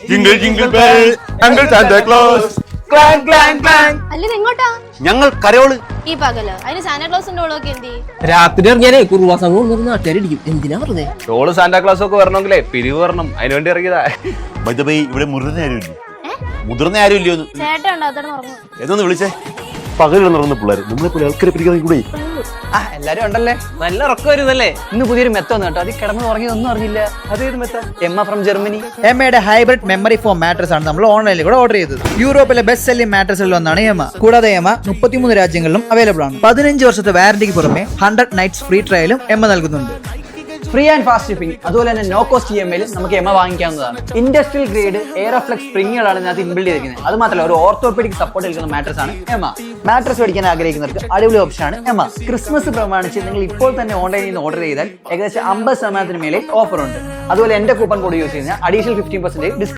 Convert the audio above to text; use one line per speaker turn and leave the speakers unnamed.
Jingle jingle bell uncle Santa Claus clang clang clang.
അല്ലേ എങ്ങോട്ടാ
ഞങ്ങൾ കരോള്.
ഈ പകല് അതിന് സാന്റാക്ലോസിന്റെ ഓളൊക്കെ എന്തി
രാത്രി ഇറങ്ങിയാലേ കുറുവാസം നാട്ടുകാരിടിക്കും. എന്തിനാ വെറുതെ
ടോള് സാന്റാ ക്ലോസ് ഒക്കെ വരണമെങ്കിലേ പിരിവ് വരണം. അതിന് വേണ്ടി ഇറങ്ങിയതാ. ഇവിടെ മുതിർന്ന ആരും ഇല്ല. മുതിർന്ന ആരും ഇല്ലയോ?
ചേട്ടൻ ഉണ്ടോ അതോടെ ഉറങ്ങും.
എന്നൊന്ന് വിളിച്ചേ. പകൽ നടന്ന പിള്ളേർ നമ്മളെപ്പോലെ ആൾക്കാരെ പിടിക്കാൻ കൂടെ.
എല്ലാരും ഉണ്ടല്ലേ? നല്ല ഉറക്കം വരുന്നല്ലേ? ഇന്ന് പുതിയൊരു മെത്ത വന്നു കേട്ടോ. അത് കിടന്ന് ഉറങ്ങിയൊന്നും അറിഞ്ഞില്ല. അതേത് മെത്ത? Emma from Germany. എമ്മയുടെ ഹൈബ്രിഡ് മെമ്മറി ഫോം മാട്രസ് ആണ് നമ്മൾ ഓൺലൈനിൽ കൂടെ ഓർഡർ ചെയ്തത്. യൂറോപ്പിലെ ബെസ്റ്റ് സെല്ലിംഗ് മാട്രസിൽ ഒന്നാണ് എമ്മ. കൂടാതെ എമ്മ 33 രാജ്യങ്ങളിലും അവൈലബിൾ ആണ്. 15 വർഷത്തെ വാറന്റിക്ക് പുറമെ 100 നൈറ്റ്സ് ഫ്രീ ട്രയലും എമ്മ നൽകുന്നുണ്ട്. ഫ്രീ ആൻഡ് ഫാസ്റ്റ് ഷിപ്പിംഗ്, അതുപോലെ തന്നെ നോ കോസ്റ്റ് EMI നമുക്ക് എമ്മ വാങ്ങിക്കാവുന്നതാണ്. ഇൻഡസ്ട്രിയൽ ഗ്രേഡ് എയറോഫ്ലെക്സ് സ്പ്രിങ്ങുകളാണ് ഇതിനകത്ത് ഇൻബിൽഡ് ചെയ്തിരിക്കുന്നത്. അത് മാത്രമല്ല ഒരു ഓർത്തോപെഡിക് സപ്പോർട്ട് നൽകുന്ന മാട്രസ് ആണ് എമ്മ. മാട്രസ് മേടിക്കാൻ ആഗ്രഹിക്കുന്നവർക്ക് അടിപൊളി ഓപ്ഷൻ ആണ് എമ്മ. ക്രിസ്മസ് പ്രമാണിച്ച് നിങ്ങൾ ഇപ്പോൾ തന്നെ ഓൺലൈനിൽ നിന്ന് ഓർഡർ ചെയ്താൽ ഏകദേശം 50% മേലെ ഓഫർ ഉണ്ട്. അതുപോലെ എന്റെ കൂപ്പൺ കോഡ് യൂസ് ചെയ്യുന്ന അഡീഷണൽ 15% ഡിസ്കൗണ്ട്